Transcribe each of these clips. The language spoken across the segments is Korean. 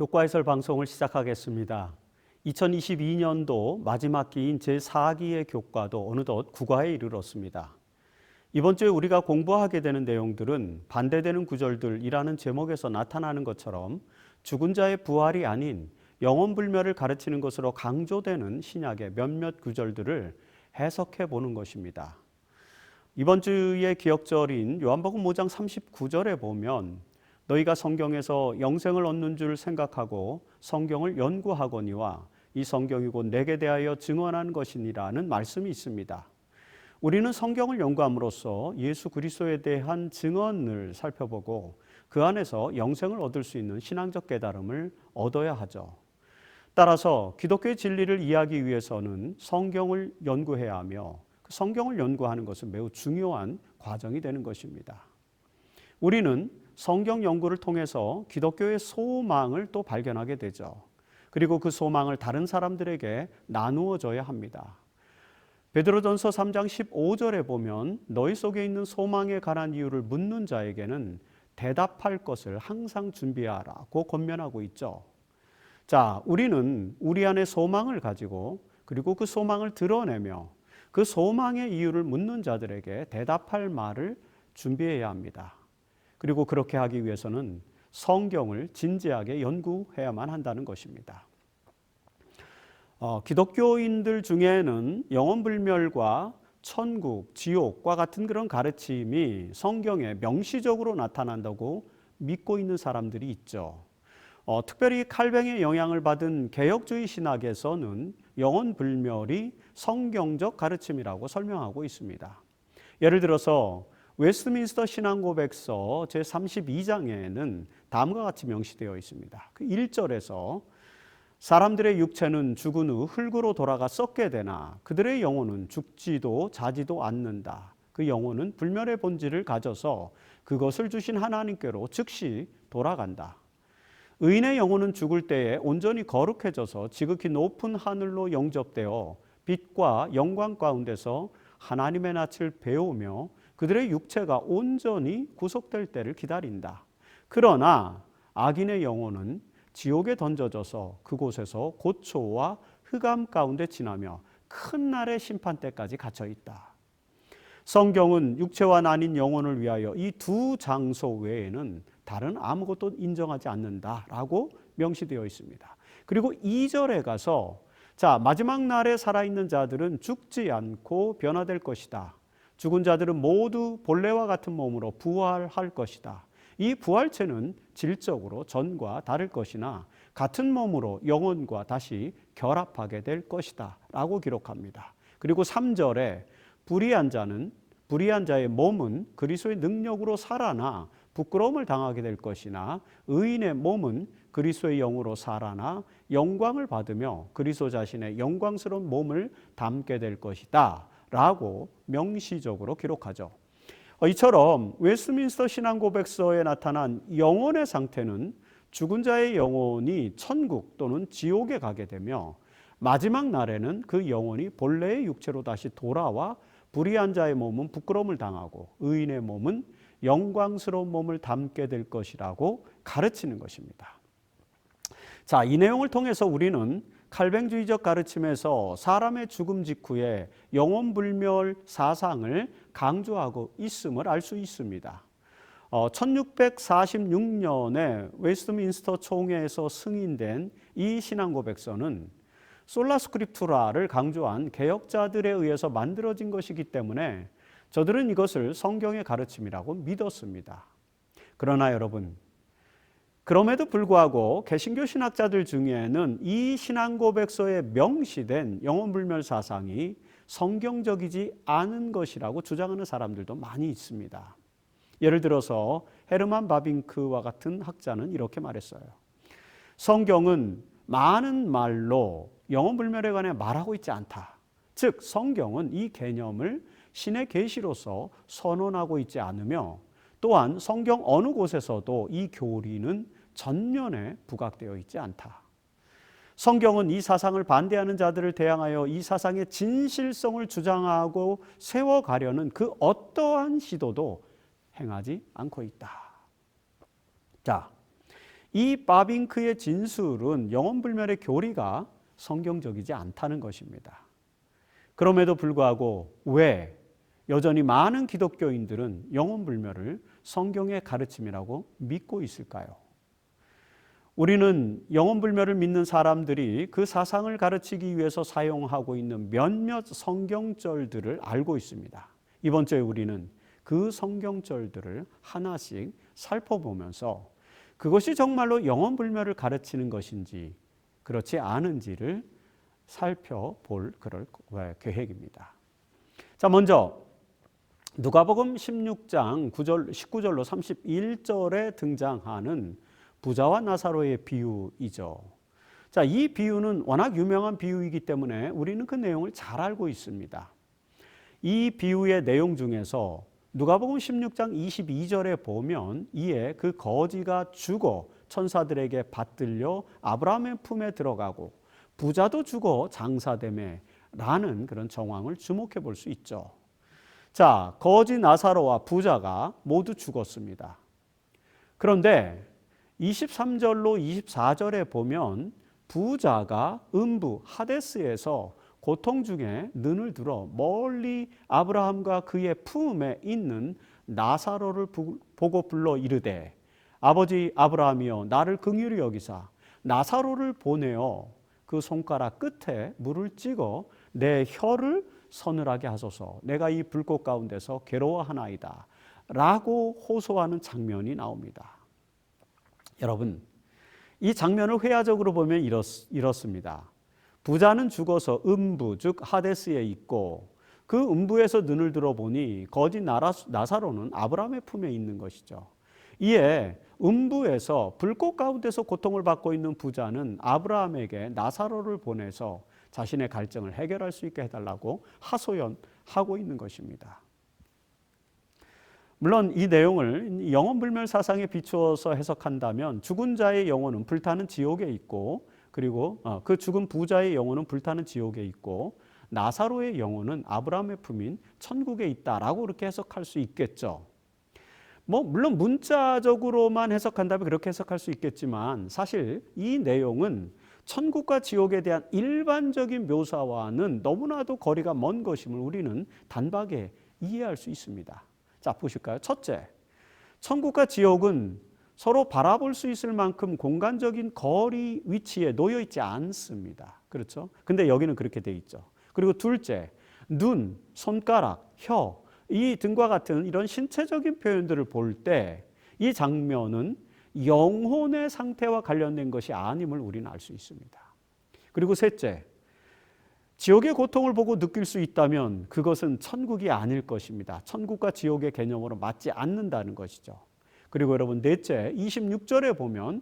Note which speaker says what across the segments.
Speaker 1: 교과 해설 방송을 시작하겠습니다. 2022년도 마지막 기인 제4기의 교과도 어느덧 국화에 이르렀습니다. 이번 주에 우리가 공부하게 되는 내용들은 반대되는 구절들이라는 제목에서 나타나는 것처럼 죽은 자의 부활이 아닌 영혼불멸을 가르치는 것으로 강조되는 신약의 몇몇 구절들을 해석해 보는 것입니다. 이번 주의 기억절인 요한복음 5장 39절에 보면 너희가 성경에서 영생을 얻는 줄 생각하고 성경을 연구하거니와 이 성경이 곧 내게 대하여 증언한 것이니라는 말씀이 있습니다. 우리는 성경을 연구함으로써 예수 그리스도에 대한 증언을 살펴보고 그 안에서 영생을 얻을 수 있는 신앙적 깨달음을 얻어야 하죠. 따라서 기독교의 진리를 이해하기 위해서는 성경을 연구해야 하며 그 성경을 연구하는 것은 매우 중요한 과정이 되는 것입니다. 우리는 성경 연구를 통해서 기독교의 소망을 또 발견하게 되죠. 그리고 그 소망을 다른 사람들에게 나누어 줘야 합니다. 베드로전서 3장 15절에 보면 너희 속에 있는 소망에 관한 이유를 묻는 자에게는 대답할 것을 항상 준비하라고 권면하고 있죠. 자, 우리는 우리 안에 소망을 가지고 그리고 그 소망을 드러내며 그 소망의 이유를 묻는 자들에게 대답할 말을 준비해야 합니다. 그리고 그렇게 하기 위해서는 성경을 진지하게 연구해야만 한다는 것입니다. 기독교인들 중에는 영혼불멸과 천국, 지옥과 같은 그런 가르침이 성경에 명시적으로 나타난다고 믿고 있는 사람들이 있죠. 특별히 칼뱅의 영향을 받은 개혁주의 신학에서는 영혼불멸이 성경적 가르침이라고 설명하고 있습니다. 예를 들어서 웨스트민스터 신앙고백서 제32장에는 다음과 같이 명시되어 있습니다. 그 1절에서 사람들의 육체는 죽은 후 흙으로 돌아가 썩게 되나 그들의 영혼은 죽지도 자지도 않는다. 그 영혼은 불멸의 본질을 가져서 그것을 주신 하나님께로 즉시 돌아간다. 의인의 영혼은 죽을 때에 온전히 거룩해져서 지극히 높은 하늘로 영접되어 빛과 영광 가운데서 하나님의 낯을 배우며 그들의 육체가 온전히 구속될 때를 기다린다. 그러나 악인의 영혼은 지옥에 던져져서 그곳에서 고초와 흑암 가운데 지나며 큰 날의 심판 때까지 갇혀 있다. 성경은 육체와 나뉜 영혼을 위하여 이 두 장소 외에는 다른 아무것도 인정하지 않는다라고 명시되어 있습니다. 그리고 2절에 가서 자, 마지막 날에 살아있는 자들은 죽지 않고 변화될 것이다. 죽은 자들은 모두 본래와 같은 몸으로 부활할 것이다. 이 부활체는 질적으로 전과 다를 것이나 같은 몸으로 영혼과 다시 결합하게 될 것이다 라고 기록합니다. 그리고 3절에 불의한 자의 몸은 그리스도의 능력으로 살아나 부끄러움을 당하게 될 것이나 의인의 몸은 그리스도의 영으로 살아나 영광을 받으며 그리스도 자신의 영광스러운 몸을 담게 될 것이다 라고 명시적으로 기록하죠. 이처럼 웨스트민스터 신앙고백서에 나타난 영혼의 상태는 죽은 자의 영혼이 천국 또는 지옥에 가게 되며 마지막 날에는 그 영혼이 본래의 육체로 다시 돌아와 불의한 자의 몸은 부끄러움을 당하고 의인의 몸은 영광스러운 몸을 담게 될 것이라고 가르치는 것입니다. 자, 이 내용을 통해서 우리는 칼뱅주의적 가르침에서 사람의 죽음 직후에 영혼불멸 사상을 강조하고 있음을 알 수 있습니다. 1646년에 웨스트민스터 총회에서 승인된 이 신앙고백서는 솔라스크립투라를 강조한 개혁자들에 의해서 만들어진 것이기 때문에 저들은 이것을 성경의 가르침이라고 믿었습니다. 그러나 여러분, 그럼에도 불구하고 개신교 신학자들 중에는 이 신앙고백서에 명시된 영혼불멸 사상이 성경적이지 않은 것이라고 주장하는 사람들도 많이 있습니다. 예를 들어서 헤르만 바빙크와 같은 학자는 이렇게 말했어요. 성경은 많은 말로 영혼불멸에 관해 말하고 있지 않다. 즉 성경은 이 개념을 신의 계시로서 선언하고 있지 않으며 또한 성경 어느 곳에서도 이 교리는 전면에 부각되어 있지 않다. 성경은 이 사상을 반대하는 자들을 대항하여 이 사상의 진실성을 주장하고 세워가려는 그 어떠한 시도도 행하지 않고 있다. 자, 이 바빙크의 진술은 영혼불멸의 교리가 성경적이지 않다는 것입니다. 그럼에도 불구하고 왜 여전히 많은 기독교인들은 영혼불멸을 성경의 가르침이라고 믿고 있을까요? 우리는 영혼불멸을 믿는 사람들이 그 사상을 가르치기 위해서 사용하고 있는 몇몇 성경절들을 알고 있습니다. 이번 주에 우리는 그 성경절들을 하나씩 살펴보면서 그것이 정말로 영혼불멸을 가르치는 것인지 그렇지 않은지를 살펴볼 그럴 계획입니다. 자, 먼저 누가복음 16장 19절로 31절에 등장하는 부자와 나사로의 비유이죠. 자, 이 비유는 워낙 유명한 비유이기 때문에 우리는 그 내용을 잘 알고 있습니다. 이 비유의 내용 중에서 누가복음 16장 22절에 보면 이에 그 거지가 죽어 천사들에게 받들려 아브라함의 품에 들어가고 부자도 죽어 장사되매 라는 그런 정황을 주목해 볼 수 있죠. 자, 거지 나사로와 부자가 모두 죽었습니다. 그런데 23절로 24절에 보면 부자가 음부 하데스에서 고통 중에 눈을 들어 멀리 아브라함과 그의 품에 있는 나사로를 보고 불러 이르되 아버지 아브라함이여 나를 긍휼히 여기사 나사로를 보내어 그 손가락 끝에 물을 찍어 내 혀를 서늘하게 하소서 내가 이 불꽃 가운데서 괴로워하나이다 라고 호소하는 장면이 나옵니다. 여러분, 이 장면을 회화적으로 보면 이렇습니다. 부자는 죽어서 음부 즉 하데스에 있고 그 음부에서 눈을 들어보니 거지 나사로는 아브라함의 품에 있는 것이죠. 이에 음부에서 불꽃 가운데서 고통을 받고 있는 부자는 아브라함에게 나사로를 보내서 자신의 갈증을 해결할 수 있게 해달라고 하소연하고 있는 것입니다. 물론 이 내용을 영혼불멸 사상에 비추어서 해석한다면 죽은 자의 영혼은 불타는 지옥에 있고 그리고 그 죽은 부자의 영혼은 불타는 지옥에 있고 나사로의 영혼은 아브라함의 품인 천국에 있다라고 그렇게 해석할 수 있겠죠. 물론 문자적으로만 해석한다면 그렇게 해석할 수 있겠지만 사실 이 내용은 천국과 지옥에 대한 일반적인 묘사와는 너무나도 거리가 먼 것임을 우리는 단박에 이해할 수 있습니다. 자, 보실까요? 첫째, 천국과 지옥은 서로 바라볼 수 있을 만큼 공간적인 거리 위치에 놓여 있지 않습니다. 그렇죠? 근데 여기는 그렇게 돼 있죠. 그리고 둘째, 눈, 손가락, 혀, 이 등과 같은 이런 신체적인 표현들을 볼 때 이 장면은 영혼의 상태와 관련된 것이 아님을 우리는 알 수 있습니다. 그리고 셋째, 지옥의 고통을 보고 느낄 수 있다면 그것은 천국이 아닐 것입니다. 천국과 지옥의 개념으로 맞지 않는다는 것이죠. 그리고 여러분 넷째, 26절에 보면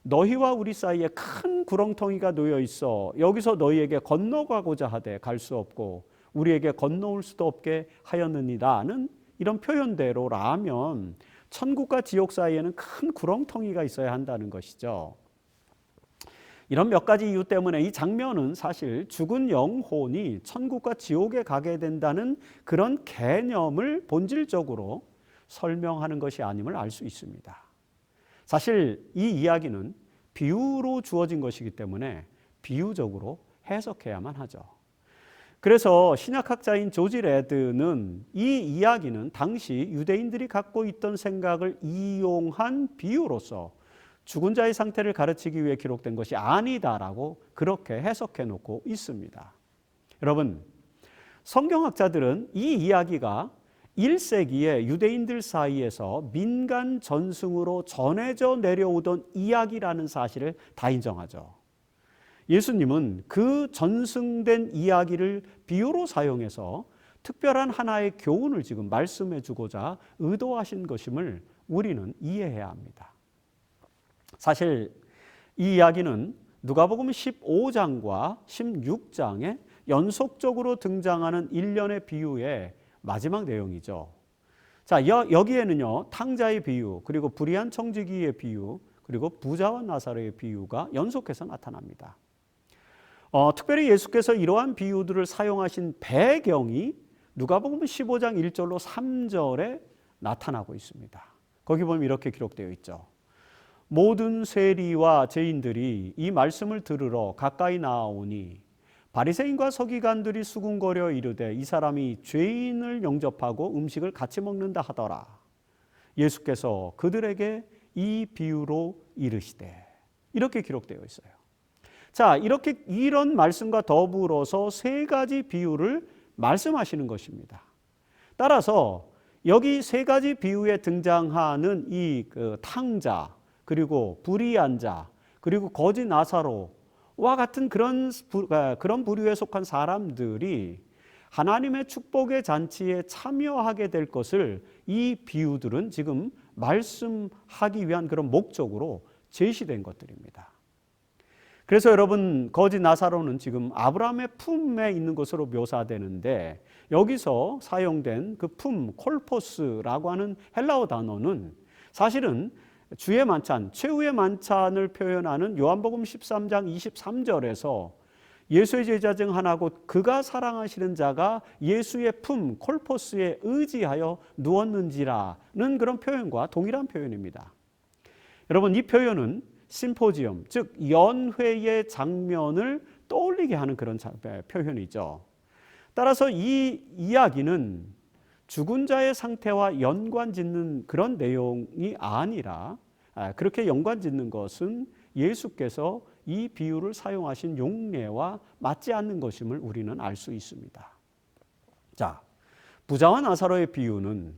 Speaker 1: 너희와 우리 사이에 큰 구렁텅이가 놓여 있어 여기서 너희에게 건너가고자 하되 갈 수 없고 우리에게 건너올 수도 없게 하였느니라는 이런 표현대로라면 천국과 지옥 사이에는 큰 구렁텅이가 있어야 한다는 것이죠. 이런 몇 가지 이유 때문에 이 장면은 사실 죽은 영혼이 천국과 지옥에 가게 된다는 그런 개념을 본질적으로 설명하는 것이 아님을 알 수 있습니다. 사실 이 이야기는 비유로 주어진 것이기 때문에 비유적으로 해석해야만 하죠. 그래서 신약학자인 조지 레드는 이 이야기는 당시 유대인들이 갖고 있던 생각을 이용한 비유로서 죽은 자의 상태를 가르치기 위해 기록된 것이 아니다라고 그렇게 해석해 놓고 있습니다. 여러분, 성경학자들은 이 이야기가 1세기에 유대인들 사이에서 민간 전승으로 전해져 내려오던 이야기라는 사실을 다 인정하죠. 예수님은 그 전승된 이야기를 비유로 사용해서 특별한 하나의 교훈을 지금 말씀해 주고자 의도하신 것임을 우리는 이해해야 합니다. 사실 이 이야기는 누가복음 15장과 16장에 연속적으로 등장하는 일련의 비유의 마지막 내용이죠. 자, 여기에는요, 탕자의 비유, 그리고 불의한 청지기의 비유, 그리고 부자와 나사로의 비유가 연속해서 나타납니다. 특별히 예수께서 이러한 비유들을 사용하신 배경이 누가복음 15장 1절로 3절에 나타나고 있습니다. 거기 보면 이렇게 기록되어 있죠. 모든 세리와 죄인들이 이 말씀을 들으러 가까이 나아오니 바리새인과 서기관들이 수군거려 이르되 이 사람이 죄인을 영접하고 음식을 같이 먹는다 하더라. 예수께서 그들에게 이 비유로 이르시되, 이렇게 기록되어 있어요. 자, 이렇게 이런 말씀과 더불어서 세 가지 비유를 말씀하시는 것입니다. 따라서 여기 세 가지 비유에 등장하는 이 탕자, 그리고 불의한 자, 그리고 거지 나사로와 같은 그런 부류에 속한 사람들이 하나님의 축복의 잔치에 참여하게 될 것을 이 비유들은 지금 말씀하기 위한 그런 목적으로 제시된 것들입니다. 그래서 여러분, 거지 나사로는 지금 아브라함의 품에 있는 것으로 묘사되는데, 여기서 사용된 그 품, 콜포스라고 하는 헬라어 단어는 사실은 주의 만찬, 최후의 만찬을 표현하는 요한복음 13장 23절에서 예수의 제자 중 하나고 그가 사랑하시는 자가 예수의 품, 콜포스에 의지하여 누웠는지라는 그런 표현과 동일한 표현입니다. 여러분, 이 표현은 심포지엄, 즉 연회의 장면을 떠올리게 하는 그런 표현이죠. 따라서 이 이야기는 죽은 자의 상태와 연관짓는 그런 내용이 아니라, 그렇게 연관짓는 것은 예수께서 이 비유를 사용하신 용례와 맞지 않는 것임을 우리는 알 수 있습니다. 자, 부자와 나사로의 비유는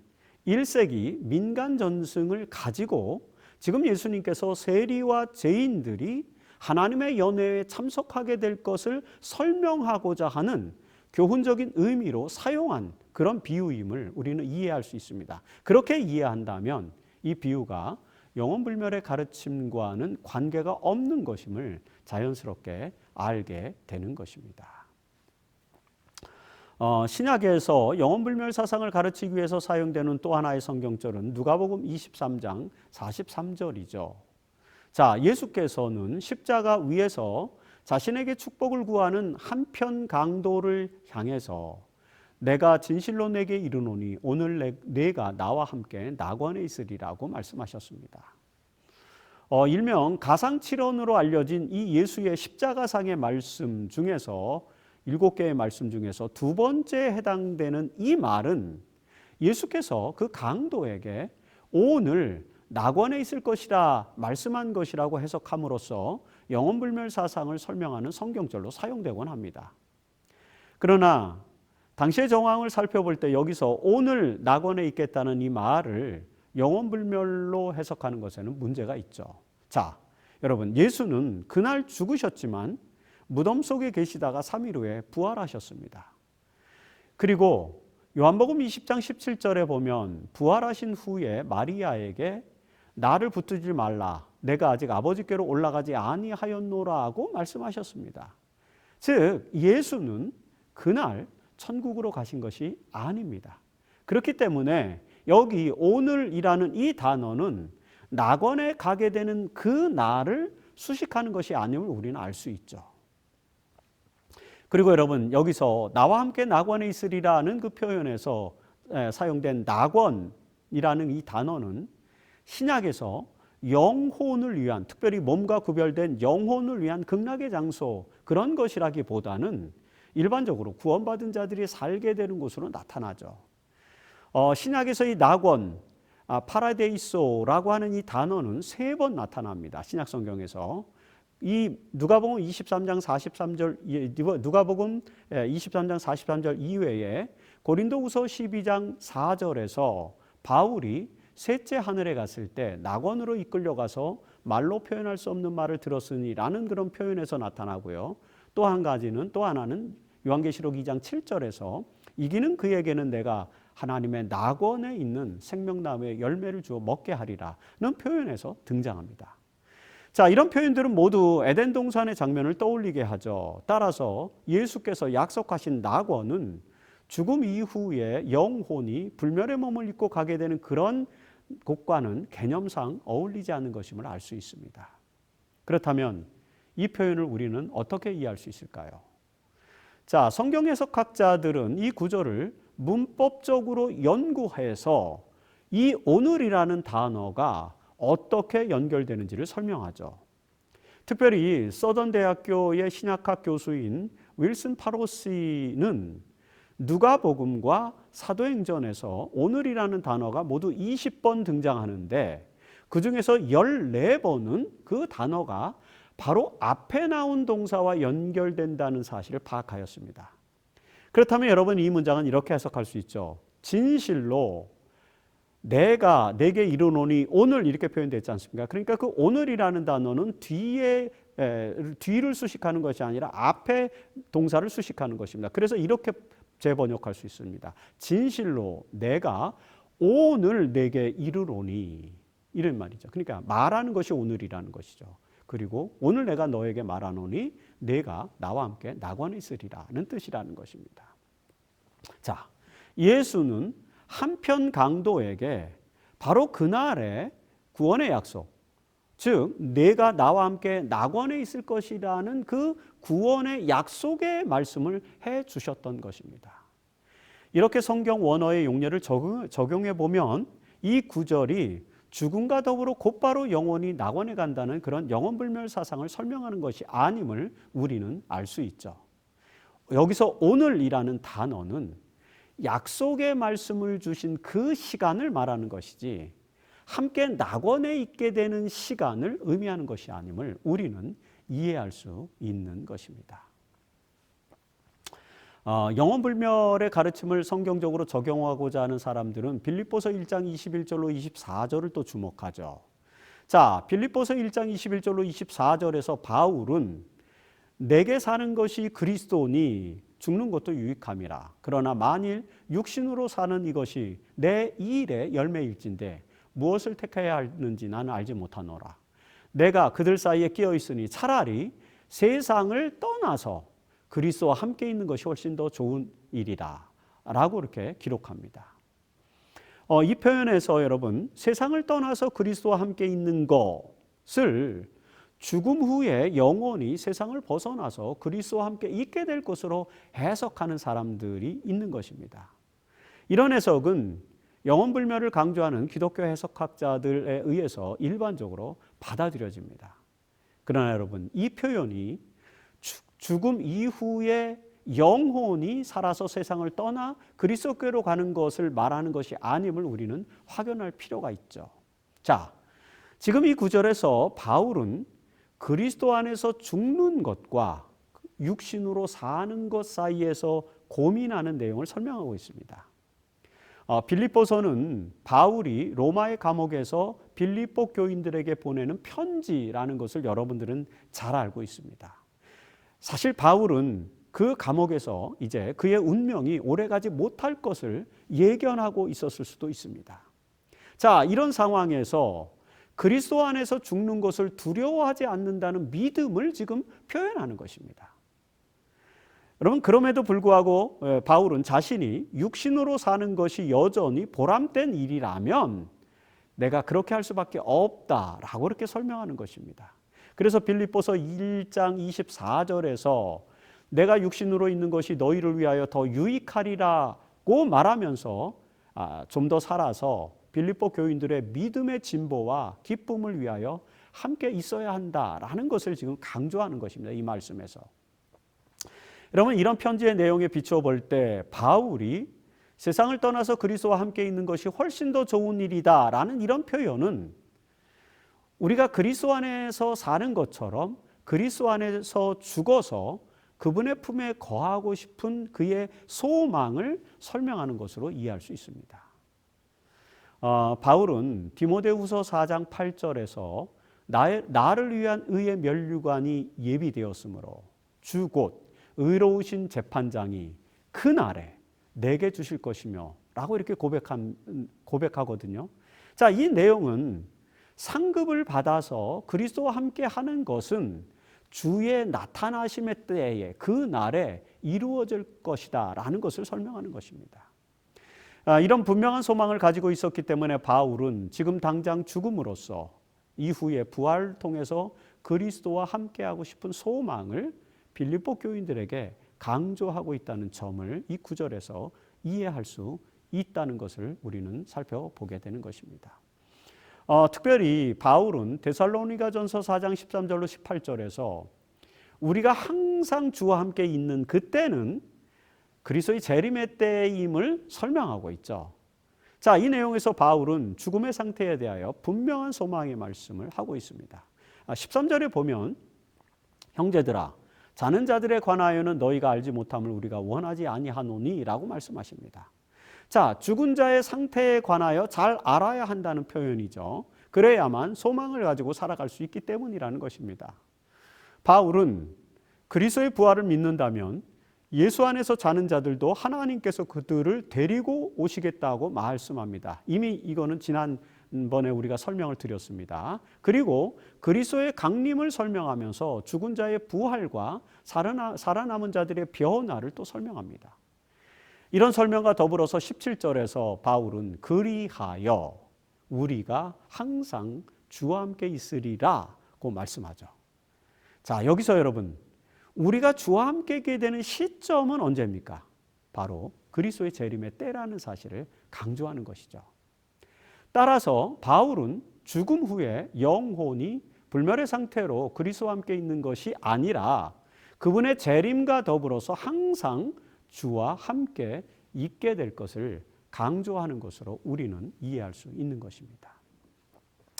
Speaker 1: 1세기 민간 전승을 가지고 지금 예수님께서 세리와 죄인들이 하나님의 연회에 참석하게 될 것을 설명하고자 하는 교훈적인 의미로 사용한 그런 비유임을 우리는 이해할 수 있습니다. 그렇게 이해한다면 이 비유가 영혼불멸의 가르침과는 관계가 없는 것임을 자연스럽게 알게 되는 것입니다. 신약에서 영혼불멸 사상을 가르치기 위해서 사용되는 또 하나의 성경절은 누가복음 23장 43절이죠. 자, 예수께서는 십자가 위에서 자신에게 축복을 구하는 한편 강도를 향해서 내가 진실로 내게 이르노니 오늘 내가 나와 함께 낙원에 있으리라고 말씀하셨습니다. 일명 가상칠언으로 알려진 이 예수의 십자가상의 말씀 중에서 7개의 말씀 중에서 두 번째에 해당되는 이 말은 예수께서 그 강도에게 오늘 낙원에 있을 것이라 말씀한 것이라고 해석함으로써 영혼불멸 사상을 설명하는 성경절로 사용되곤 합니다. 그러나 당시의 정황을 살펴볼 때 여기서 오늘 낙원에 있겠다는 이 말을 영혼불멸로 해석하는 것에는 문제가 있죠. 자, 여러분, 예수는 그날 죽으셨지만 무덤 속에 계시다가 3일 후에 부활하셨습니다. 그리고 요한복음 20장 17절에 보면 부활하신 후에 마리아에게 나를 붙들지 말라, 내가 아직 아버지께로 올라가지 아니하였노라 하고 말씀하셨습니다. 즉 예수는 그날 천국으로 가신 것이 아닙니다. 그렇기 때문에 여기 오늘이라는 이 단어는 낙원에 가게 되는 그 날을 수식하는 것이 아님을 우리는 알 수 있죠. 그리고 여러분, 여기서 나와 함께 낙원에 있으리라는 그 표현에서 사용된 낙원이라는 이 단어는 신약에서 영혼을 위한, 특별히 몸과 구별된 영혼을 위한 극락의 장소, 그런 것이라기보다는 일반적으로 구원받은 자들이 살게 되는 곳으로 나타나죠. 신약에서 이 낙원, 파라데이소라고 하는 이 단어는 3번 나타납니다. 신약 성경에서. 이 누가복음 23장 43절, 누가복음 23장 43절 이외에 고린도후서 12장 4절에서 바울이 셋째 하늘에 갔을 때 낙원으로 이끌려가서 말로 표현할 수 없는 말을 들었으니라는 그런 표현에서 나타나고요. 또 하나는 요한계시록 2장 7절에서 이기는 그에게는 내가 하나님의 낙원에 있는 생명나무의 열매를 주어 먹게 하리라는 표현에서 등장합니다. 자, 이런 표현들은 모두 에덴 동산의 장면을 떠올리게 하죠. 따라서 예수께서 약속하신 낙원은 죽음 이후에 영혼이 불멸의 몸을 입고 가게 되는 그런 곳과는 개념상 어울리지 않는 것임을 알 수 있습니다. 그렇다면 이 표현을 우리는 어떻게 이해할 수 있을까요? 자, 성경 해석학자들은 이 구절을 문법적으로 연구해서 이 오늘이라는 단어가 어떻게 연결되는지를 설명하죠. 특별히 서던 대학교의 신약학 교수인 윌슨 파로시는 누가복음과 사도행전에서 오늘이라는 단어가 모두 20번 등장하는데 그중에서 14번은 그 단어가 바로 앞에 나온 동사와 연결된다는 사실을 파악하였습니다. 그렇다면 여러분, 이 문장은 이렇게 해석할 수 있죠. 진실로 내가 내게 이르노니 오늘, 이렇게 표현되지 않습니까? 그러니까 그 오늘이라는 단어는 뒤를 수식하는 것이 아니라 앞에 동사를 수식하는 것입니다. 그래서 이렇게 재번역할 수 있습니다. 진실로 내가 오늘 내게 이르노니, 이런 말이죠. 그러니까 말하는 것이 오늘이라는 것이죠. 그리고 오늘 내가 너에게 말하노니 내가 나와 함께 낙원에 있으리라는 뜻이라는 것입니다. 자, 예수는 한편 강도에게 바로 그날의 구원의 약속, 즉 내가 나와 함께 낙원에 있을 것이라는 그 구원의 약속의 말씀을 해 주셨던 것입니다. 이렇게 성경 원어의 용례를 적용해 보면 이 구절이 죽음과 더불어 곧바로 영원히 낙원에 간다는 그런 영원불멸 사상을 설명하는 것이 아님을 우리는 알 수 있죠. 여기서 오늘이라는 단어는 약속의 말씀을 주신 그 시간을 말하는 것이지 함께 낙원에 있게 되는 시간을 의미하는 것이 아님을 우리는 이해할 수 있는 것입니다. 영원불멸의 가르침을 성경적으로 적용하고자 하는 사람들은 빌립보서 1장 21절로 24절을 또 주목하죠. 자, 빌립보서 1장 21절로 24절에서 바울은 내게 사는 것이 그리스도니 죽는 것도 유익함이라. 그러나 만일 육신으로 사는 이것이 내 이 일의 열매일진데 무엇을 택해야 하는지 나는 알지 못하노라. 내가 그들 사이에 끼어 있으니 차라리 세상을 떠나서 그리스도와 함께 있는 것이 훨씬 더 좋은 일이다 라고 이렇게 기록합니다. 이 표현에서 여러분, 세상을 떠나서 그리스도와 함께 있는 것을 죽음 후에 영원히 세상을 벗어나서 그리스도와 함께 있게 될 것으로 해석하는 사람들이 있는 것입니다. 이런 해석은 영원불멸을 강조하는 기독교 해석학자들에 의해서 일반적으로 받아들여집니다. 그러나 여러분, 이 표현이 죽음 이후에 영혼이 살아서 세상을 떠나 그리스도께로 가는 것을 말하는 것이 아님을 우리는 확인할 필요가 있죠. 자, 지금 이 구절에서 바울은 그리스도 안에서 죽는 것과 육신으로 사는 것 사이에서 고민하는 내용을 설명하고 있습니다. 빌립보서는 바울이 로마의 감옥에서 빌립보 교인들에게 보내는 편지라는 것을 여러분들은 잘 알고 있습니다. 사실 바울은 그 감옥에서 이제 그의 운명이 오래가지 못할 것을 예견하고 있었을 수도 있습니다. 자, 이런 상황에서 그리스도 안에서 죽는 것을 두려워하지 않는다는 믿음을 지금 표현하는 것입니다. 여러분, 그럼에도 불구하고 바울은 자신이 육신으로 사는 것이 여전히 보람된 일이라면 내가 그렇게 할 수밖에 없다라고 이렇게 설명하는 것입니다. 그래서 빌립보서 1장 24절에서 내가 육신으로 있는 것이 너희를 위하여 더 유익하리라고 말하면서 좀 더 살아서 빌립보 교인들의 믿음의 진보와 기쁨을 위하여 함께 있어야 한다라는 것을 지금 강조하는 것입니다. 이 말씀에서. 여러분, 이런 편지의 내용에 비추어 볼 때 바울이 세상을 떠나서 그리스도와 함께 있는 것이 훨씬 더 좋은 일이다라는 이런 표현은 우리가 그리스도 안에서 사는 것처럼 그리스도 안에서 죽어서 그분의 품에 거하고 싶은 그의 소망을 설명하는 것으로 이해할 수 있습니다. 바울은 디모데후서 4장 8절에서 나를 위한 의의 면류관이 예비되었으므로 주 곧 의로우신 재판장이 그날에 내게 주실 것이며 라고 이렇게 고백하거든요. 자, 이 내용은 상급을 받아서 그리스도와 함께 하는 것은 주의 나타나심의 때에 그 날에 이루어질 것이다 라는 것을 설명하는 것입니다. 이런 분명한 소망을 가지고 있었기 때문에 바울은 지금 당장 죽음으로써 이후에 부활을 통해서 그리스도와 함께하고 싶은 소망을 빌립보 교인들에게 강조하고 있다는 점을 이 구절에서 이해할 수 있다는 것을 우리는 살펴보게 되는 것입니다. 특별히 바울은 데살로니가전서 4장 13절로 18절에서 우리가 항상 주와 함께 있는 그때는 그리스도의 재림의 때임을 설명하고 있죠. 자, 이 내용에서 바울은 죽음의 상태에 대하여 분명한 소망의 말씀을 하고 있습니다. 13절에 보면 형제들아 자는 자들에 관하여는 너희가 알지 못함을 우리가 원하지 아니하노니 라고 말씀하십니다. 자, 죽은 자의 상태에 관하여 잘 알아야 한다는 표현이죠. 그래야만 소망을 가지고 살아갈 수 있기 때문이라는 것입니다. 바울은 그리스도의 부활을 믿는다면 예수 안에서 자는 자들도 하나님께서 그들을 데리고 오시겠다고 말씀합니다. 이미 이거는 지난번에 우리가 설명을 드렸습니다. 그리고 그리스도의 강림을 설명하면서 죽은 자의 부활과 살아남은 자들의 변화를 또 설명합니다. 이런 설명과 더불어서 17절에서 바울은 그리하여 우리가 항상 주와 함께 있으리라고 말씀하죠. 자, 여기서 여러분 우리가 주와 함께 있게 되는 시점은 언제입니까? 바로 그리스도의 재림의 때라는 사실을 강조하는 것이죠. 따라서 바울은 죽음 후에 영혼이 불멸의 상태로 그리스도와 함께 있는 것이 아니라 그분의 재림과 더불어서 항상 주와 함께 있게 될 것을 강조하는 것으로 우리는 이해할 수 있는 것입니다.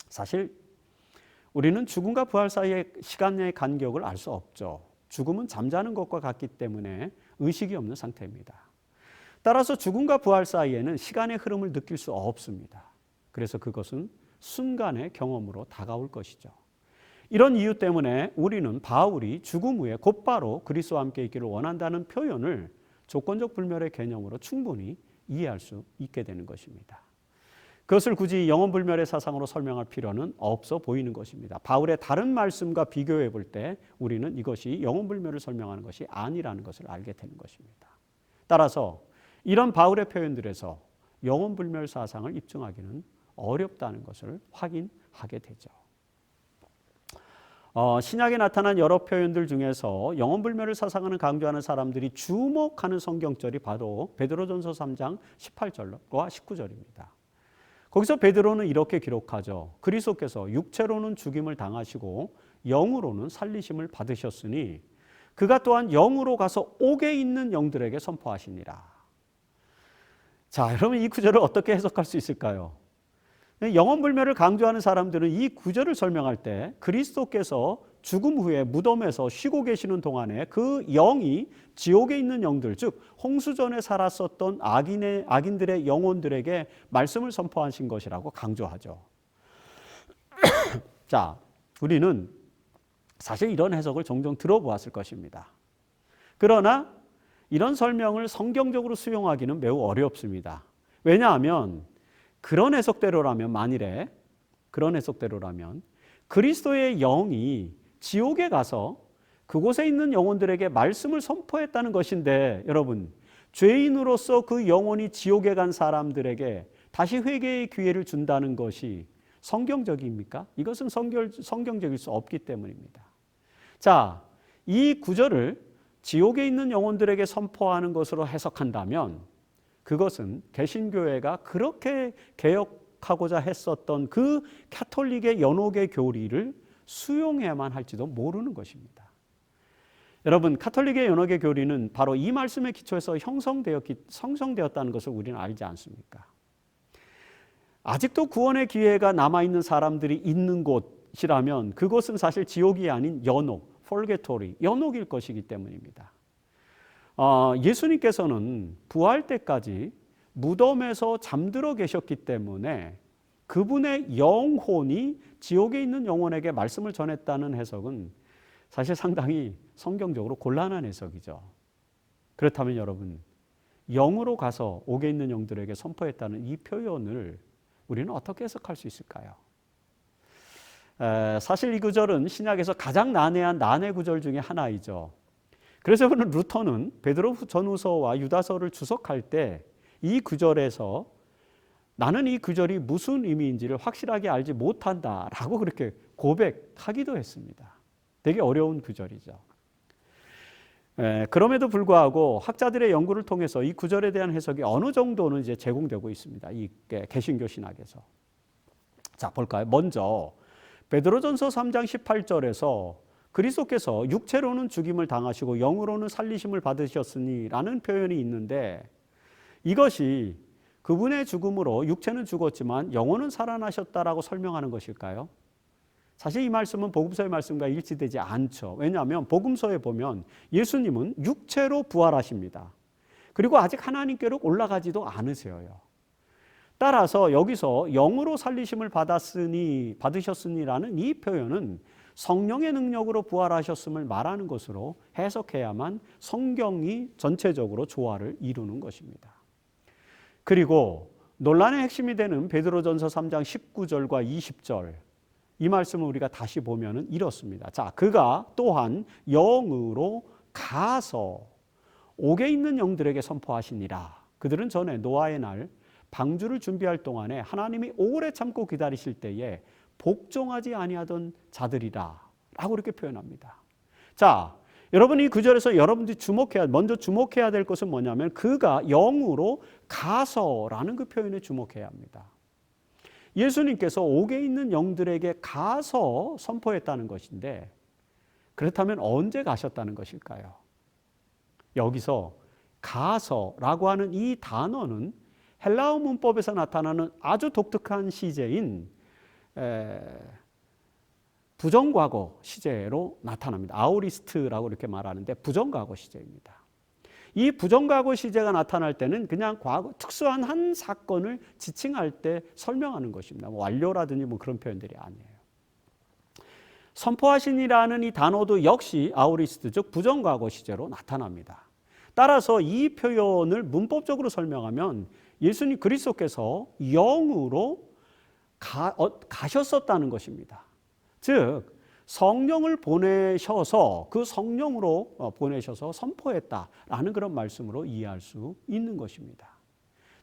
Speaker 1: 사실 우리는 죽음과 부활 사이의 시간의 간격을 알 수 없죠. 죽음은 잠자는 것과 같기 때문에 의식이 없는 상태입니다. 따라서 죽음과 부활 사이에는 시간의 흐름을 느낄 수 없습니다. 그래서 그것은 순간의 경험으로 다가올 것이죠. 이런 이유 때문에 우리는 바울이 죽음 후에 곧바로 그리스도와 함께 있기를 원한다는 표현을 조건적 불멸의 개념으로 충분히 이해할 수 있게 되는 것입니다. 그것을 굳이 영원불멸의 사상으로 설명할 필요는 없어 보이는 것입니다. 바울의 다른 말씀과 비교해 볼 때 우리는 이것이 영원불멸을 설명하는 것이 아니라는 것을 알게 되는 것입니다. 따라서 이런 바울의 표현들에서 영원불멸 사상을 입증하기는 어렵다는 것을 확인하게 되죠. 신약에 나타난 여러 표현들 중에서 영원불멸을 사상하는 강조하는 사람들이 주목하는 성경절이 바로 베드로전서 3장 18절과 19절입니다. 거기서 베드로는 이렇게 기록하죠. 그리스도께서 육체로는 죽임을 당하시고 영으로는 살리심을 받으셨으니 그가 또한 영으로 가서 옥에 있는 영들에게 선포하시니라. 자, 여러분 이 구절을 어떻게 해석할 수 있을까요? 영원불멸을 강조하는 사람들은 이 구절을 설명할 때 그리스도께서 죽음 후에 무덤에서 쉬고 계시는 동안에 그 영이 지옥에 있는 영들, 즉 홍수전에 살았었던 악인들의 영혼들에게 말씀을 선포하신 것이라고 강조하죠. 자, 우리는 사실 이런 해석을 종종 들어보았을 것입니다. 그러나 이런 설명을 성경적으로 수용하기는 매우 어렵습니다. 왜냐하면 그런 해석대로라면 그리스도의 영이 지옥에 가서 그곳에 있는 영혼들에게 말씀을 선포했다는 것인데 여러분 죄인으로서 그 영혼이 지옥에 간 사람들에게 다시 회개의 기회를 준다는 것이 성경적입니까? 이것은 성경적일 수 없기 때문입니다. 자, 이 구절을 지옥에 있는 영혼들에게 선포하는 것으로 해석한다면 그것은 개신교회가 그렇게 개혁하고자 했었던 그 가톨릭의 연옥의 교리를 수용해야만 할지도 모르는 것입니다. 여러분, 가톨릭의 연옥의 교리는 바로 이 말씀의 기초에서 형성되었다는 것을 우리는 알지 않습니까? 아직도 구원의 기회가 남아있는 사람들이 있는 곳이라면 그곳은 사실 지옥이 아닌 연옥, 폴게토리, 연옥일 것이기 때문입니다. 예수님께서는 부활 때까지 무덤에서 잠들어 계셨기 때문에 그분의 영혼이 지옥에 있는 영혼에게 말씀을 전했다는 해석은 사실 상당히 성경적으로 곤란한 해석이죠. 그렇다면 여러분, 영으로 가서 옥에 있는 영들에게 선포했다는 이 표현을 우리는 어떻게 해석할 수 있을까요? 사실 이 구절은 신약에서 가장 난해한 난해 구절 중에 하나이죠. 그래서 루터는 베드로 전후서와 유다서를 주석할 때 이 구절에서 나는 이 구절이 무슨 의미인지를 확실하게 알지 못한다라고 그렇게 고백하기도 했습니다. 되게 어려운 구절이죠. 그럼에도 불구하고 학자들의 연구를 통해서 이 구절에 대한 해석이 어느 정도는 이제 제공되고 있습니다. 이 개신교 신학에서. 자, 볼까요? 먼저 베드로전서 3장 18절에서 그리스도께서 육체로는 죽임을 당하시고 영으로는 살리심을 받으셨으니라는 표현이 있는데, 이것이 그분의 죽음으로 육체는 죽었지만 영혼은 살아나셨다라고 설명하는 것일까요? 사실 이 말씀은 복음서의 말씀과 일치되지 않죠. 왜냐하면 복음서에 보면 예수님은 육체로 부활하십니다. 그리고 아직 하나님께로 올라가지도 않으세요. 따라서 여기서 영으로 살리심을 받으셨으니라는 이 표현은 성령의 능력으로 부활하셨음을 말하는 것으로 해석해야만 성경이 전체적으로 조화를 이루는 것입니다. 그리고 논란의 핵심이 되는 베드로전서 3장 19절과 20절, 이 말씀을 우리가 다시 보면은 이렇습니다. 자, 그가 또한 영으로 가서 옥에 있는 영들에게 선포하시니라. 그들은 전에 노아의 날 방주를 준비할 동안에 하나님이 오래 참고 기다리실 때에 복종하지 아니하던 자들이라 라고 이렇게 표현합니다. 자, 여러분이 그 절에서 여러분들이 먼저 주목해야 될 것은 뭐냐면 그가 영으로 가서라는 그 표현에 주목해야 합니다. 예수님께서 옥에 있는 영들에게 가서 선포했다는 것인데, 그렇다면 언제 가셨다는 것일까요? 여기서 가서라고 하는 이 단어는 헬라어 문법에서 나타나는 아주 독특한 시제인 부정과거 시제로 나타납니다. 아우리스트라고 이렇게 말하는데 부정과거 시제입니다. 이 부정과거 시제가 나타날 때는 그냥 특수한 한 사건을 지칭할 때 설명하는 것입니다. 완료라든지 그런 표현들이 아니에요. 선포하시니라는 이 단어도 역시 아우리스트, 즉 부정과거 시제로 나타납니다. 따라서 이 표현을 문법적으로 설명하면 예수님 그리스도께서 영으로 가셨었다는 것입니다. 즉 성령을 보내셔서 그 성령으로 보내셔서 선포했다라는 그런 말씀으로 이해할 수 있는 것입니다.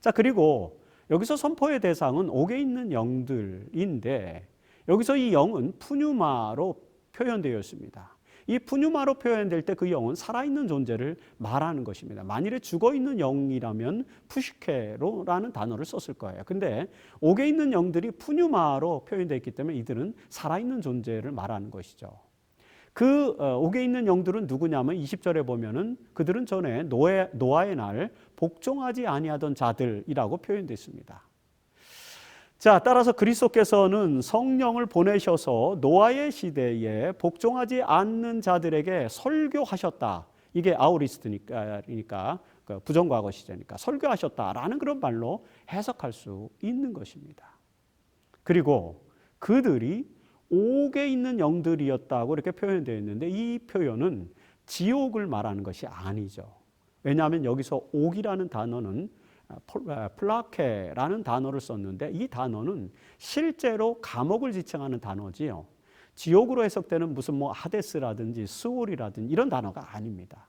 Speaker 1: 자, 그리고 여기서 선포의 대상은 옥에 있는 영들인데, 여기서 이 영은 푸뉴마로 표현되어 있습니다. 이 푸뉴마로 표현될 때 그 영은 살아있는 존재를 말하는 것입니다. 만일에 죽어있는 영이라면 푸시케로라는 단어를 썼을 거예요. 근데 옥에 있는 영들이 푸뉴마로 표현되어 있기 때문에 이들은 살아있는 존재를 말하는 것이죠. 그 옥에 있는 영들은 누구냐면 20절에 보면은 그들은 전에 노아의 날 복종하지 아니하던 자들이라고 표현되어 있습니다. 자, 따라서 그리스도께서는 성령을 보내셔서 노아의 시대에 복종하지 않는 자들에게 설교하셨다. 이게 아우리스트니까 부정과거 시제니까 설교하셨다라는 그런 말로 해석할 수 있는 것입니다. 그리고 그들이 옥에 있는 영들이었다고 이렇게 표현되어 있는데, 이 표현은 지옥을 말하는 것이 아니죠. 왜냐하면 여기서 옥이라는 단어는 플라케라는 단어를 썼는데, 이 단어는 실제로 감옥을 지칭하는 단어지요. 지옥으로 해석되는 무슨 하데스라든지 스올이라든지 이런 단어가 아닙니다.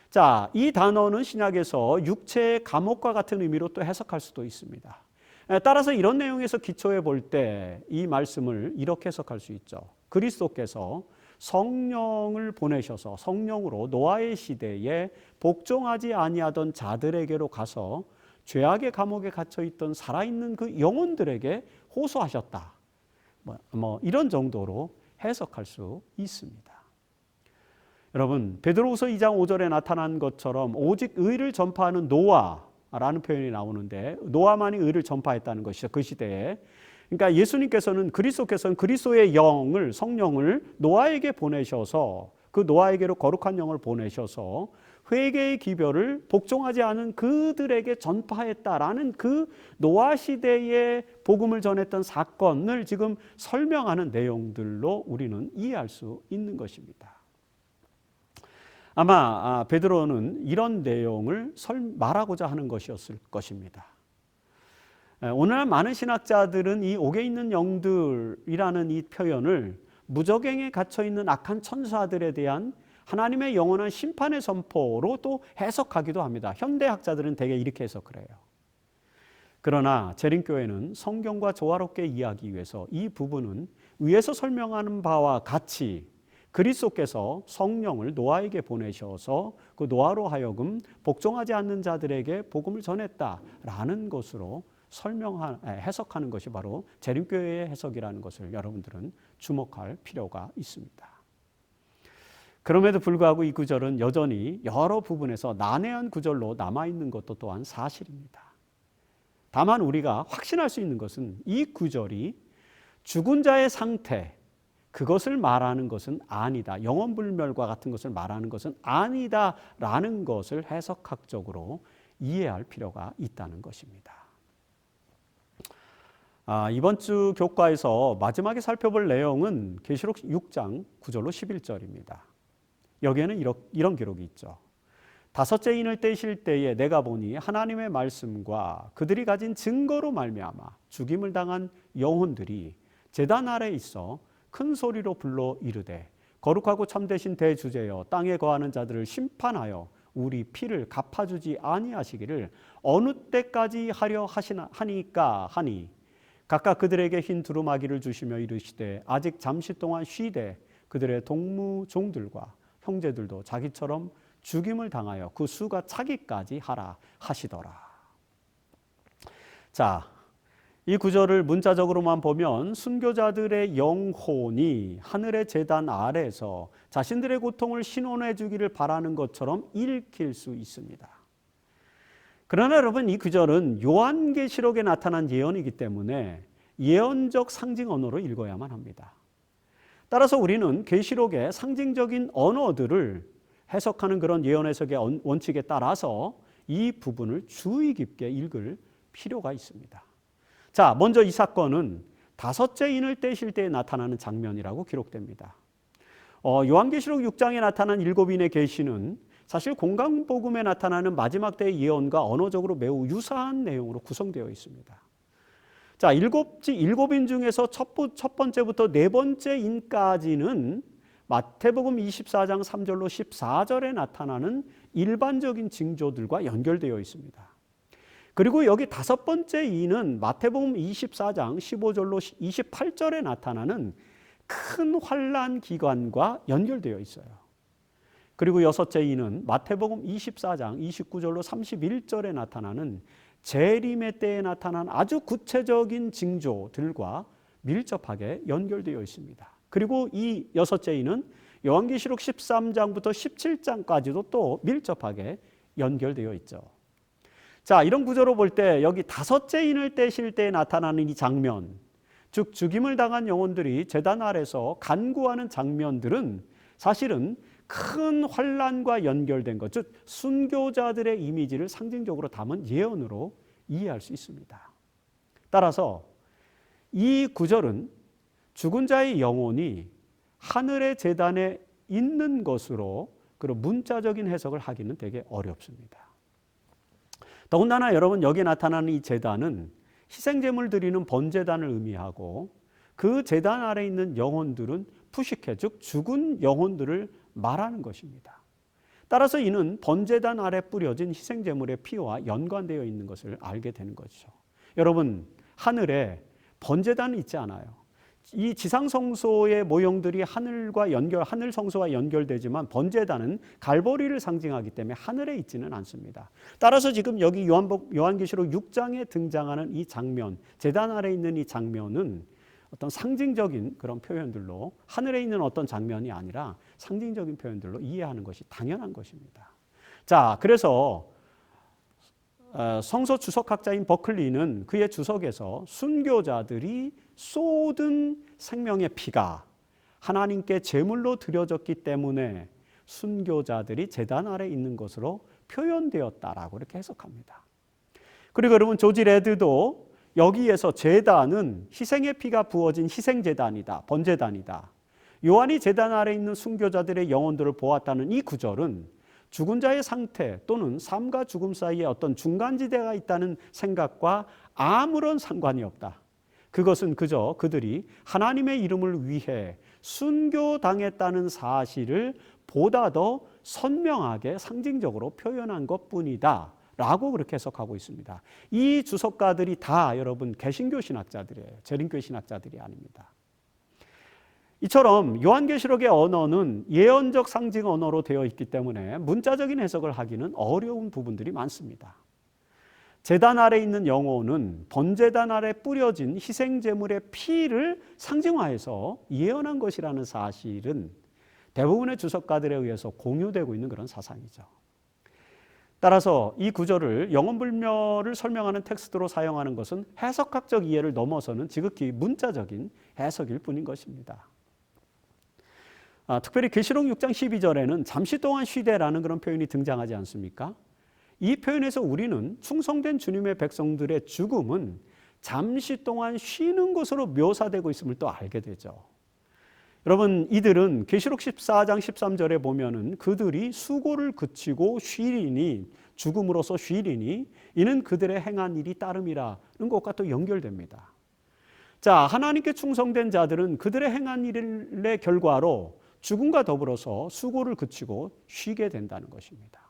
Speaker 1: 자, 이 단어는 신약에서 육체의 감옥과 같은 의미로 또 해석할 수도 있습니다. 따라서 이런 내용에서 기초해 볼 때 이 말씀을 이렇게 해석할 수 있죠. 그리스도께서 성령을 보내셔서 성령으로 노아의 시대에 복종하지 아니하던 자들에게로 가서 죄악의 감옥에 갇혀 있던 살아있는 그 영혼들에게 호소하셨다. 이런 정도로 해석할 수 있습니다. 여러분, 베드로후서 2장 5절에 나타난 것처럼 오직 의를 전파하는 노아라는 표현이 나오는데, 노아만이 의를 전파했다는 것이죠. 그 시대에. 그러니까 예수님께서는 그리스도의 영을, 성령을 노아에게 보내셔서 그 노아에게로 거룩한 영을 보내셔서 회개의 기별을 복종하지 않은 그들에게 전파했다라는 그 노아 시대의 복음을 전했던 사건을 지금 설명하는 내용들로 우리는 이해할 수 있는 것입니다. 아마 베드로는 이런 내용을 말하고자 하는 것이었을 것입니다. 오늘날 많은 신학자들은 이 옥에 있는 영들이라는 이 표현을 무저갱에 갇혀 있는 악한 천사들에 대한 하나님의 영원한 심판의 선포로 또 해석하기도 합니다. 현대학자들은 대개 이렇게 해석을 해요. 그러나 재림교회는 성경과 조화롭게 이해하기 위해서 이 부분은 위에서 설명하는 바와 같이 그리스도께서 성령을 노아에게 보내셔서 그 노아로 하여금 복종하지 않는 자들에게 복음을 전했다라는 것으로 해석하는 것이 바로 재림교회의 해석이라는 것을 여러분들은 주목할 필요가 있습니다. 그럼에도 불구하고 이 구절은 여전히 여러 부분에서 난해한 구절로 남아있는 것도 또한 사실입니다. 다만 우리가 확신할 수 있는 것은 이 구절이 죽은 자의 상태, 그것을 말하는 것은 아니다. 영혼불멸과 같은 것을 말하는 것은 아니다라는 것을 해석학적으로 이해할 필요가 있다는 것입니다. 이번 주 교과에서 마지막에 살펴볼 내용은 계시록 6장 9절로 11절입니다. 여기에는 이런 기록이 있죠. 다섯째 인을 떼실 때에 내가 보니 하나님의 말씀과 그들이 가진 증거로 말미암아 죽임을 당한 영혼들이 제단 아래에 있어 큰 소리로 불러 이르되 거룩하고 참되신 대주제여 땅에 거하는 자들을 심판하여 우리 피를 갚아주지 아니하시기를 어느 때까지 하려 하니까 하니 각각 그들에게 흰 두루마기를 주시며 이르시되 아직 잠시 동안 쉬되 그들의 동무 종들과 형제들도 자기처럼 죽임을 당하여 그 수가 차기까지 하라 하시더라. 자, 이 구절을 문자적으로만 보면 순교자들의 영혼이 하늘의 제단 아래에서 자신들의 고통을 신원해 주기를 바라는 것처럼 읽힐 수 있습니다. 그러나 여러분, 이 구절은 요한계시록에 나타난 예언이기 때문에 예언적 상징 언어로 읽어야만 합니다. 따라서 우리는 계시록의 상징적인 언어들을 해석하는 그런 예언 해석의 원칙에 따라서 이 부분을 주의 깊게 읽을 필요가 있습니다. 자, 먼저 이 사건은 다섯째 인을 떼실 때에 나타나는 장면이라고 기록됩니다. 요한계시록 6장에 나타난 7인의 계시는 사실 공강복음에 나타나는 마지막 때의 예언과 언어적으로 매우 유사한 내용으로 구성되어 있습니다. 자, 7인 중에서 첫 번째부터 네 번째 인까지는 마태복음 24장 3절로 14절에 나타나는 일반적인 징조들과 연결되어 있습니다. 그리고 여기 다섯 번째 인은 마태복음 24장 15절로 28절에 나타나는 큰 환난 기간과 연결되어 있어요. 그리고 여섯째 인은 마태복음 24장 29절로 31절에 나타나는 재림의 때에 나타난 아주 구체적인 징조들과 밀접하게 연결되어 있습니다. 그리고 이 여섯째 인은 요한계시록 13장부터 17장까지도 또 밀접하게 연결되어 있죠. 자, 이런 구조로 볼 때 여기 다섯째 인을 떼실 때 나타나는 이 장면, 즉 죽임을 당한 영혼들이 제단 아래서 간구하는 장면들은 사실은 큰 환난과 연결된 것, 즉 순교자들의 이미지를 상징적으로 담은 예언으로 이해할 수 있습니다. 따라서 이 구절은 죽은 자의 영혼이 하늘의 제단에 있는 것으로 그런 문자적인 해석을 하기는 되게 어렵습니다. 더군다나 여러분, 여기 나타나는 이 제단은 희생제물 드리는 번제단을 의미하고 그 제단 아래 있는 영혼들은 푸시케, 즉 죽은 영혼들을 말하는 것입니다. 따라서 이는 번제단 아래 뿌려진 희생제물의 피와 연관되어 있는 것을 알게 되는 것이죠. 여러분, 하늘에 번제단은 있지 않아요. 이 지상성소의 모형들이 하늘 성소와 연결되지만 번제단은 갈보리를 상징하기 때문에 하늘에 있지는 않습니다. 따라서 지금 여기 요한계시록 6장에 등장하는 이 장면, 제단 아래 있는 이 장면은 어떤 상징적인 그런 표현들로, 하늘에 있는 어떤 장면이 아니라 상징적인 표현들로 이해하는 것이 당연한 것입니다. 자, 그래서 성서 주석학자인 버클리는 그의 주석에서 순교자들이 쏟은 생명의 피가 하나님께 제물로 드려졌기 때문에 순교자들이 제단 아래 있는 것으로 표현되었다라고 이렇게 해석합니다. 그리고 여러분, 조지 레드도 여기에서 제단은 희생의 피가 부어진 희생제단이다, 번제단이다. 요한이 제단 아래 있는 순교자들의 영혼들을 보았다는 이 구절은 죽은 자의 상태 또는 삶과 죽음 사이에 어떤 중간지대가 있다는 생각과 아무런 상관이 없다. 그것은 그저 그들이 하나님의 이름을 위해 순교당했다는 사실을 보다 더 선명하게 상징적으로 표현한 것뿐이다 라고 그렇게 해석하고 있습니다. 이 주석가들이 다 여러분 개신교 신학자들이에요. 재림교회 신학자들이 아닙니다. 이처럼 요한계시록의 언어는 예언적 상징 언어로 되어 있기 때문에 문자적인 해석을 하기는 어려운 부분들이 많습니다. 제단 아래 있는 영혼은 번제단 아래 뿌려진 희생제물의 피를 상징화해서 예언한 것이라는 사실은 대부분의 주석가들에 의해서 공유되고 있는 그런 사상이죠. 따라서 이 구절을 영혼불멸을 설명하는 텍스트로 사용하는 것은 해석학적 이해를 넘어서는 지극히 문자적인 해석일 뿐인 것입니다. 특별히 계시록 6장 12절에는 잠시 동안 쉬되라는 그런 표현이 등장하지 않습니까? 이 표현에서 우리는 충성된 주님의 백성들의 죽음은 잠시 동안 쉬는 것으로 묘사되고 있음을 또 알게 되죠. 여러분, 이들은 계시록 14장 13절에 보면은 그들이 수고를 그치고 쉬리니, 죽음으로써 쉬리니 이는 그들의 행한 일이 따름이라는 것과 또 연결됩니다. 자, 하나님께 충성된 자들은 그들의 행한 일의 결과로 죽음과 더불어서 수고를 그치고 쉬게 된다는 것입니다.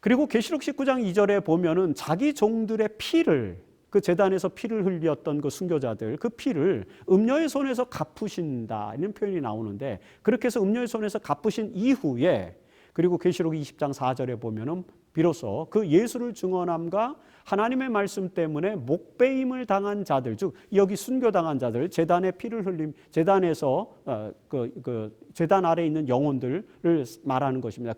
Speaker 1: 그리고 계시록 19장 2절에 보면은 자기 종들의 피를, 그 제단에서 피를 흘렸던 그 순교자들, 그 피를 음녀의 손에서 갚으신다 이런 표현이 나오는데, 그렇게 해서 음녀의 손에서 갚으신 이후에, 그리고 계시록 20장 4절에 보면은 비로소 그 예수를 증언함과 하나님의 말씀 때문에 목배임을 당한 자들, 즉 여기 순교당한 자들, 제단의 피를 흘림, 제단에서 제단 아래 있는 영혼들을 말하는 것입니다.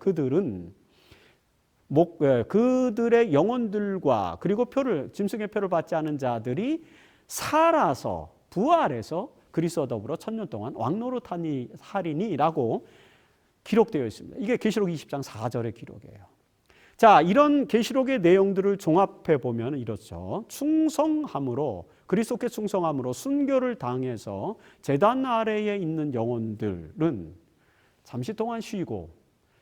Speaker 1: 그들의 영혼들과 그리고 짐승의 표를 받지 않은 자들이 살아서 부활해서 그리스도와 더불어 1000년 동안 왕노릇하리니라고 기록되어 있습니다. 이게 계시록 20장 4절의 기록이에요. 자, 이런 계시록의 내용들을 종합해 보면 이렇죠. 충성함으로, 그리스도께 충성함으로 순교를 당해서 제단 아래에 있는 영혼들은 잠시 동안 쉬고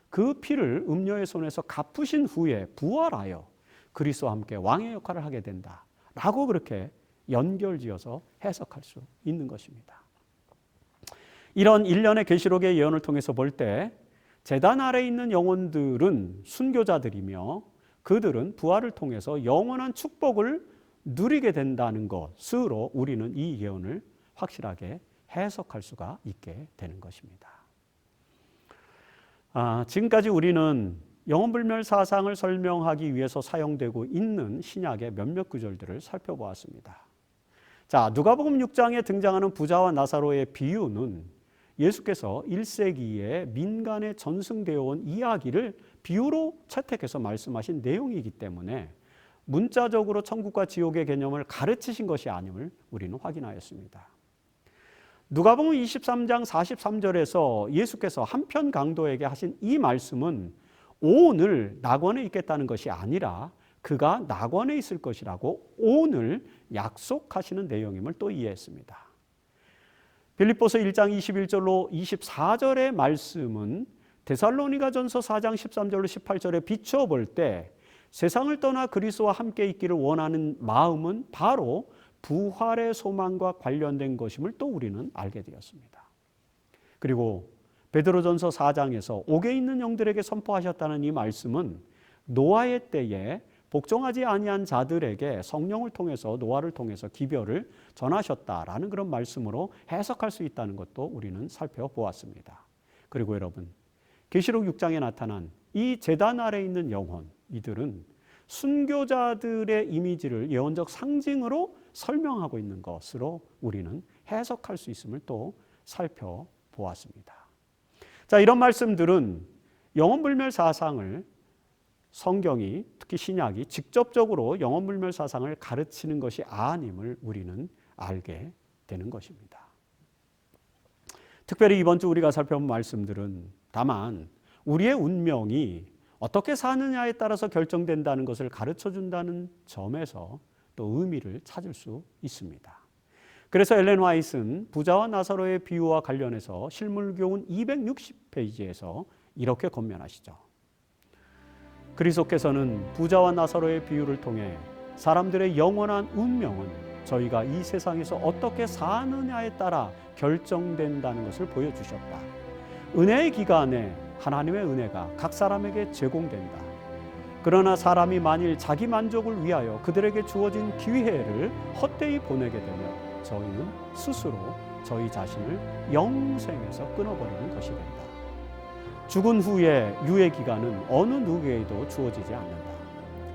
Speaker 1: 그 피를 음녀의 손에서 갚으신 후에 부활하여 그리스도와 함께 왕의 역할을 하게 된다라고 그렇게 연결지어서 해석할 수 있는 것입니다. 이런 일련의 계시록의 예언을 통해서 볼 때 제단 아래에 있는 영혼들은 순교자들이며 그들은 부활을 통해서 영원한 축복을 누리게 된다는 것으로 우리는 이 예언을 확실하게 해석할 수가 있게 되는 것입니다. 지금까지 우리는 영혼불멸 사상을 설명하기 위해서 사용되고 있는 신약의 몇몇 구절들을 살펴보았습니다. 자, 누가복음 6장에 등장하는 부자와 나사로의 비유는 예수께서 1세기에 민간에 전승되어 온 이야기를 비유로 채택해서 말씀하신 내용이기 때문에 문자적으로 천국과 지옥의 개념을 가르치신 것이 아님을 우리는 확인하였습니다. 누가복음 23장 43절에서 예수께서 한편 강도에게 하신 이 말씀은 오늘 낙원에 있겠다는 것이 아니라 그가 낙원에 있을 것이라고 오늘 약속하시는 내용임을 또 이해했습니다. 빌립보서 1장 21절로 24절의 말씀은 데살로니가전서 4장 13절로 18절에 비추어 볼 때 세상을 떠나 그리스도와 함께 있기를 원하는 마음은 바로 부활의 소망과 관련된 것임을 또 우리는 알게 되었습니다. 그리고 베드로전서 4장에서 옥에 있는 영들에게 선포하셨다는 이 말씀은 노아의 때에 복종하지 아니한 자들에게 성령을 통해서, 노아를 통해서 기별을 전하셨다라는 그런 말씀으로 해석할 수 있다는 것도 우리는 살펴보았습니다. 그리고 여러분, 계시록 6장에 나타난 이 제단 아래 있는 영혼, 이들은 순교자들의 이미지를 예언적 상징으로 설명하고 있는 것으로 우리는 해석할 수 있음을 또 살펴보았습니다. 자, 이런 말씀들은 영혼불멸 사상을 성경이, 특히 신약이 직접적으로 영혼불멸 사상을 가르치는 것이 아님을 우리는 알게 되는 것입니다. 특별히 이번 주 우리가 살펴본 말씀들은 다만 우리의 운명이 어떻게 사느냐에 따라서 결정된다는 것을 가르쳐준다는 점에서 또 의미를 찾을 수 있습니다. 그래서 엘렌 화이트는 부자와 나사로의 비유와 관련해서 실물교훈 260페이지에서 이렇게 권면하시죠. 그리스도께서는 부자와 나사로의 비유를 통해 사람들의 영원한 운명은 저희가 이 세상에서 어떻게 사느냐에 따라 결정된다는 것을 보여주셨다. 은혜의 기간에 하나님의 은혜가 각 사람에게 제공된다. 그러나 사람이 만일 자기 만족을 위하여 그들에게 주어진 기회를 헛되이 보내게 되면 저희는 스스로 저희 자신을 영생에서 끊어버리는 것이 된다. 죽은 후에 유예 기간은 어느 누구에게도 주어지지 않는다.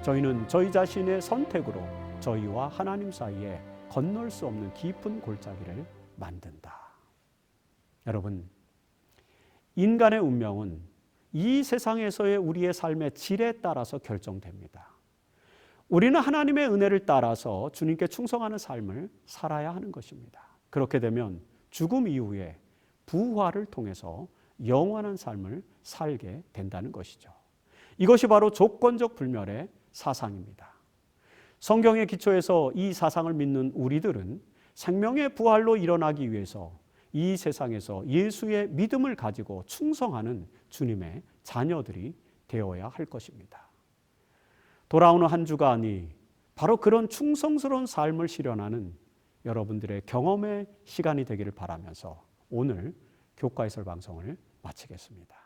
Speaker 1: 저희는 저희 자신의 선택으로 저희와 하나님 사이에 건널 수 없는 깊은 골짜기를 만든다. 여러분, 인간의 운명은 이 세상에서의 우리의 삶의 질에 따라서 결정됩니다. 우리는 하나님의 은혜를 따라서 주님께 충성하는 삶을 살아야 하는 것입니다. 그렇게 되면 죽음 이후에 부활을 통해서 영원한 삶을 살게 된다는 것이죠. 이것이 바로 조건적 불멸의 사상입니다. 성경의 기초에서 이 사상을 믿는 우리들은 생명의 부활로 일어나기 위해서 이 세상에서 예수의 믿음을 가지고 충성하는 주님의 자녀들이 되어야 할 것입니다. 돌아오는 한 주간이 바로 그런 충성스러운 삶을 실현하는 여러분들의 경험의 시간이 되기를 바라면서 오늘 교과 해설 방송을 마치겠습니다.